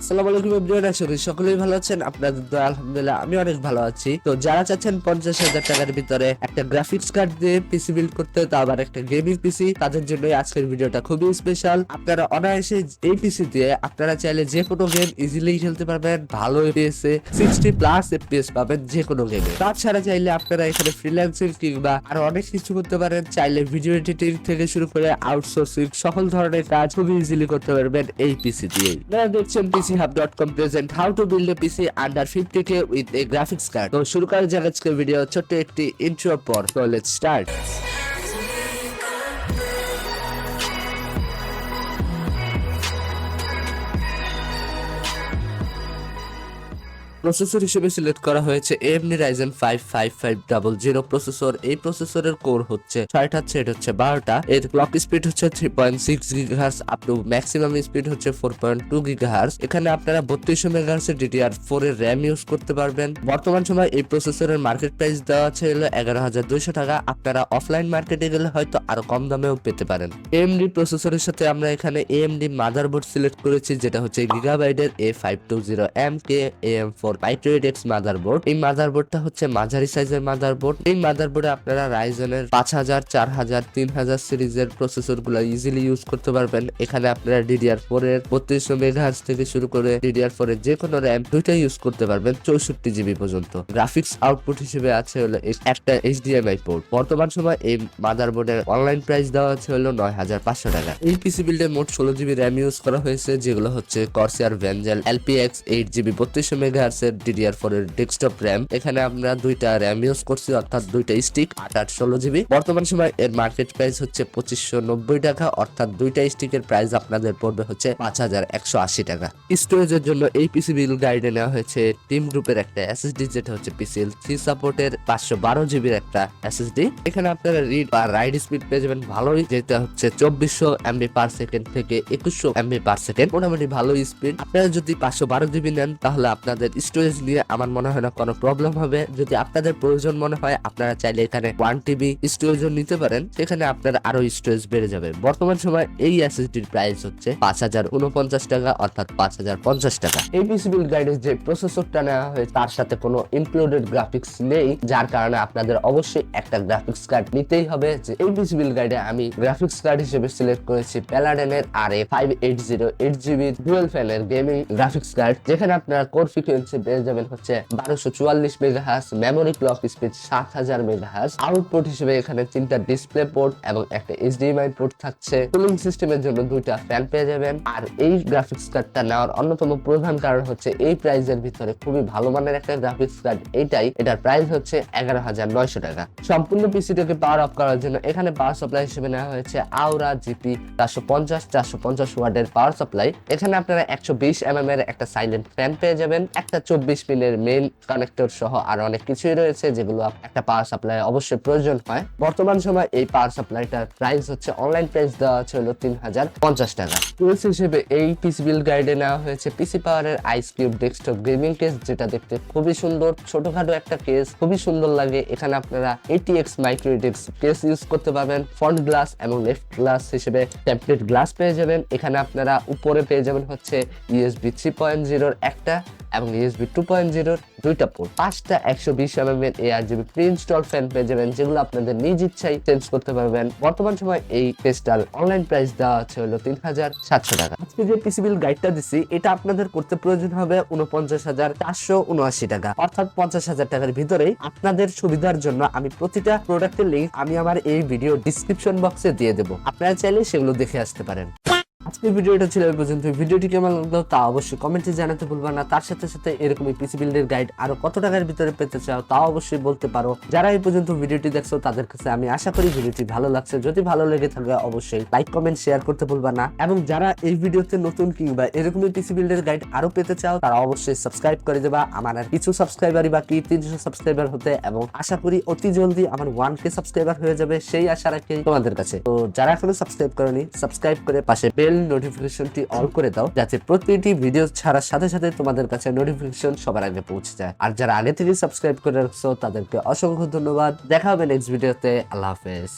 আসসালামু আলাইকুম এভরিওয়ান, আশা করি সকলেই ভালো আছেন। আপনাদের দোয়া আলহামদুলিল্লাহ আমি অনেক ভালো আছি। তো যারা চাচ্ছেন 50,000 টাকার ভিতরে একটা গ্রাফিক্স কার্ড দিয়ে পিসি বিল্ড করতে, তা আবার একটা গেমিং পিসি, তাদের জন্য আজকের ভিডিওটা খুবই স্পেশাল। আপনারা অনায়াসে এই পিসি দিয়ে আপনারা চাইলে যে কোনো গেম ইজিলি খেলতে পারবেন, ভালো এফপিএস এ 60+ এফপিএস পাবেন যে কোনো গেমে। তাছাড়া চাইলে আপনারা এখানে ফ্রিল্যান্সিং কিংবা আরো অনেক কিছু করতে পারেন। চাইলে ভিডিও এডিটিং থেকে শুরু করে আউটসোর্সিং সকল ধরনের কাজ খুবই ইজিলি করতে পারবেন এই পিসি দিয়ে। আপনারা দেখছেন PCHub.com present how to build a PC under 50k with a graphics card। তো শুরু করা যাক আজকের ভিডিও ছোট্ট একটি ইন্ট্রো পর। তো লেটস স্টার্ট। প্রসেসর হিসেবে সিলেক্ট করা হয়েছে AMD Ryzen 5 5500 প্রসেসর। এই প্রসেসরের কোর হচ্ছে 6টা, থ্রেড হচ্ছে 12টা, এর ক্লক স্পিড হচ্ছে 3.6 GHz up to maximum speed হচ্ছে 4.2 GHz। এখানে আপনারা 3200 MHz এর DDR4 এর RAM ইউজ করতে পারবেন। বর্তমান সময় এই প্রসেসরের মার্কেট প্রাইস দেওয়া আছে হলো 11,200 টাকা। আপনারা অফলাইন মার্কেটে গেলে হয়তো আরো কম দামেও পেতে পারেন। AMD প্রসেসরের সাথে আমরা এখানে AMD মাদারবোর্ড সিলেক্ট করেছি, যেটা হচ্ছে গিগাবাইটের A520MK AM4 Pytorix মাদারবোর্ড। এই মাদারবোর্ডটা হচ্ছে মাঝারি সাইজের মাদারবোর্ড। এই মাদারবোর্ডে আপনারা রাইজেনের 5000, 4000, 3000 সিরিজের প্রসেসর গুলো ইজিলি ইউজ করতে পারবেন। এখানে আপনারা DDR4 এর 3200 MHz থেকে শুরু করে DDR4 এর যে কোনো RAM দুইটাই ইউজ করতে পারবেন 64 GB পর্যন্ত। গ্রাফিক্স আউটপুট হিসেবে আছে হলো একটা HDMI পোর্ট। বর্তমান সময় এই মাদারবোর্ডের অনলাইন প্রাইস দেওয়া আছে হলো 9500 টাকা। এই পিসি বিল্ডে মোট 16 GB RAM ইউজ করা হয়েছে, যেগুলো হচ্ছে Corsair Vangel LPX 8GB 3200 MHz এর DDR4 এর ডেস্কটপ RAM। এখানে আমরা দুইটা RAM ইউজ করছি, অর্থাৎ দুইটা স্টিক 8 16 GB। বর্তমান সময় এর মার্কেট প্রাইস হচ্ছে 2590 টাকা, অর্থাৎ দুইটা স্টিকের প্রাইস আপনাদের পড়বে হচ্ছে 5180 টাকা। স্টোরেজের জন্য এই পিসি বিল্ড গাইডে নেওয়া হয়েছে টিম গ্রুপের একটা SSD, যেটা হচ্ছে PCL3 সাপোর্টের 512 GB এর একটা SSD। এখানে আপনারা রিড বা রাইট স্পিড পেয়ে যাবেন ভালোই, যেটা হচ্ছে 2400 MB পার সেকেন্ড থেকে 2100 MB পার সেকেন্ড, মোটামুটি ভালো স্পিড। আপনারা যদি 512 GB নেন তাহলে আপনাদের স্টোরেজ নিয়ে আমার মনে হয় না কোনো প্রবলেম হবে। যদি আপনাদের প্রয়োজন মনে হয় আপনারা চাইলে এখানে 1TB স্টোরেজও নিতে পারেন, সেখানে আপনার আরো স্টোরেজ বেড়ে যাবে। বর্তমান সময় এই SSDর প্রাইস হচ্ছে 5049 টাকা, অর্থাৎ 5050 টাকা। এই পিসি বিল্ড গাইডে যে প্রসেসরটা নেওয়া হয়েছে তার সাথে কোনো ইনক্লুডেড গ্রাফিক্স নেই, যার কারণে আপনাদের অবশ্যই একটা গ্রাফিক্স কার্ড নিতেই হবে। যে এই পিসি বিল্ড গাইডে আমি গ্রাফিক্স কার্ড হিসেবে সিলেক্ট করেছি প্যালাডিনের RA580 8GB ডুয়াল ফ্যানের গেমিং গ্রাফিক্স কার্ড, যেখানে আপনারা কোর ফ্রিকোয়েন্সি পেয়ে যাবেন হচ্ছে 1244 MHz, memory clock speed 7000 MHz। Output হিসেবে এখানে 3টা ডিসপ্লে পোর্ট এবং একটা HDMI পোর্ট থাকছে। কুলিং সিস্টেমের জন্য 2টা ফ্যান পেয়ে যাবেন। আর এই গ্রাফিক্স কার্ডটা নেওয়ার অন্যতম প্রধান কারণ হচ্ছে এই প্রাইসের ভিতরে খুবই ভালো মানের একটা গ্রাফিক্স কার্ড এটাই। এটার প্রাইস হচ্ছে 11900 টাকা। সম্পূর্ণ পিসিটাকে পাওয়ার অফ করার জন্য এখানে পাওয়ার সাপ্লাই হিসেবে নেওয়া হয়েছে আউরা GP 450 ওয়াটের পাওয়ার সাপ্লাই। এখানে আপনারা 120 mm এর একটা সাইলেন্ট ফ্যান পেয়ে যাবেন, একটা 24 পিনের মেইন কানেক্টর সহ আর অনেক কিছুই রয়েছে, যেগুলো একটা পাওয়ার সাপ্লাই অবশ্যই প্রয়োজন হয়। বর্তমান সময় এই পাওয়ার সাপ্লাইটার প্রাইস হচ্ছে অনলাইন প্রাইস দেওয়া আছে হলো 3050 টাকা। টুলস হিসেবে এই পিসি বিল্ড গাইডে নেওয়া হয়েছে পিসি পাওয়ারের ice cube desktop gaming case, যেটা দেখতে খুবই সুন্দর, ছোটখাটো একটা কেস, খুবই সুন্দর লাগে। এখানে আপনারা ATX মাইক্রোইডেক্স কেস ইউজ করতে পারবেন। ফ্রন্ট গ্লাস এবং লেফট গ্লাস হিসেবে টেমপ্লেট গ্লাস পেয়ে যাবেন। এখানে আপনারা উপরে পেয়ে যাবেন হচ্ছে USB 3.0 একটা এবং USB 2.0 দুইটা পোর্ট, 5টা 120 mm এর ARGB প্রি ইনস্টল ফ্যান পেয়ে যাবেন, যেগুলো আপনাদের নিজ ইচ্ছায় চেঞ্জ করতে পারবেন। বর্তমান সময় এই কেসটার অনলাইন প্রাইস দেওয়া আছে হলো 3700 টাকা। আজকে যে পিসি বিল্ড গাইডটা দিচ্ছি এটা আপনাদের করতে প্রয়োজন হবে 49,479 টাকা, অর্থাৎ 50,000 টাকার ভিতরেই। আপনাদের সুবিধার জন্য আমি প্রতিটা প্রোডাক্টের লিংক আমি আমার এই ভিডিও ডিসক্রিপশন বক্সে দিয়ে দেবো, আপনারা চাইলে সেগুলো দেখে আসতে পারেন। আজকের ভিডিওটা ছিল এই পর্যন্ত। ভিডিওটি কেমন লাগলো তা অবশ্যই কমেন্টে জানাতে ভুলবা না। তার সাথে সাথে এরকমই পিসি বিল্ডের গাইড আরো কত টাকার ভিতরে পেতে চাও তাও অবশ্যই বলতে পারো। যারা এই পর্যন্ত ভিডিওটি দেখছো তাদের কাছে আমি আশা করি ভিডিওটি ভালো লাগছে। যদি ভালো লেগে থাকে অবশ্যই লাইক কমেন্ট শেয়ার করতে ভুলবা না। এবং যারা এই ভিডিওতে নতুন কিংবা এরকমই পিসি বিল্ডের গাইড আরো পেতে চাও তারা অবশ্যই সাবস্ক্রাইব করে দেবা। আমার আর কিছু সাবস্ক্রাইবারই বাকি 300 সাবস্ক্রাইবার হতে, এবং আশা করি অতি জলদি আমার 1K সাবস্ক্রাইবার হয়ে যাবে, সেই আশা রাখি তোমাদের কাছে। তো যারা এখনো সাবস্ক্রাইব করেনি সাবস্ক্রাইব করে পাশে বেল নোটিফিকেশনটি অল করে দাও, যাতে প্রতিটি ভিডিও ছাড়ার সাথে সাথে তোমাদের কাছে নোটিফিকেশন সবার আগে পৌঁছে যায়। আর যারা আগে থেকে সাবস্ক্রাইব করে রাখছো তাদেরকে অসংখ্য ধন্যবাদ। দেখা হবে নেক্সট ভিডিওতে। আল্লাহ হাফেজ।